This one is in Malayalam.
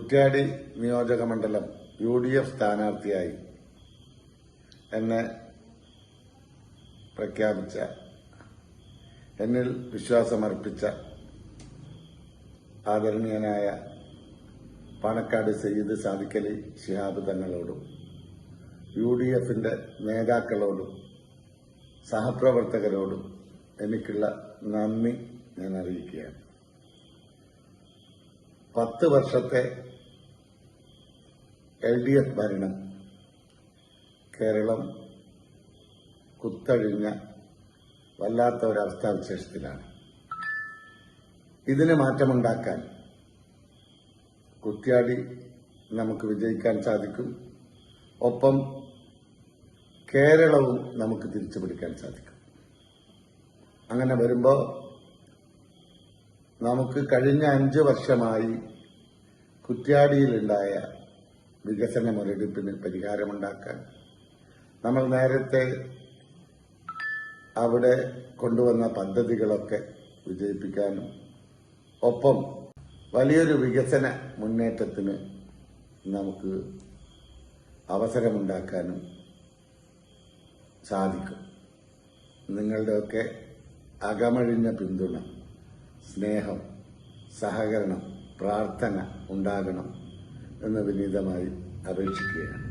കുറ്റ്യാടി നിയോജക മണ്ഡലം UDF സ്ഥാനാർത്ഥിയായി എന്നെ പ്രഖ്യാപിച്ച, എന്നിൽ വിശ്വാസമർപ്പിച്ച ആദരണീയനായ പാണക്കാട് സയ്യിദ് സാദിഖലി ശിഹാബ് തങ്ങളോടും UDFന്റെ നേതാക്കളോടും സഹപ്രവർത്തകരോടും എനിക്കുള്ള നന്ദി ഞാൻ അറിയിക്കുകയാണ്. 10 വർഷത്തെ LDF ഭരണം കേരളം കുത്തഴിഞ്ഞ വല്ലാത്ത ഒരവസ്ഥാവിശേഷത്തിലാണ്. ഇതിന് മാറ്റമുണ്ടാക്കാൻ കുറ്റ്യാടി നമുക്ക് വിജയിക്കാൻ സാധിക്കും. ഒപ്പം കേരളവും നമുക്ക് തിരിച്ചുപിടിക്കാൻ സാധിക്കും. അങ്ങനെ വരുമ്പോൾ നമുക്ക് കഴിഞ്ഞ 5 വർഷമായി കുറ്റ്യാടിയിലുണ്ടായ വികസന മുരടിപ്പിന് പരിഹാരമുണ്ടാക്കാൻ, നമ്മൾ നേരത്തെ അവിടെ കൊണ്ടുവന്ന പദ്ധതികളൊക്കെ വിജയിപ്പിക്കാനും ഒപ്പം വലിയൊരു വികസന മുന്നേറ്റത്തിന് നമുക്ക് അവസരമുണ്ടാക്കാനും സാധിക്കും. നിങ്ങളുടെയൊക്കെ അകമഴിഞ്ഞ പിന്തുണ, സ്നേഹം, സഹകരണം, പ്രാർത്ഥന ഉണ്ടാകണം എന്ന് വിനീതമായി അപേക്ഷിക്കുകയാണ്.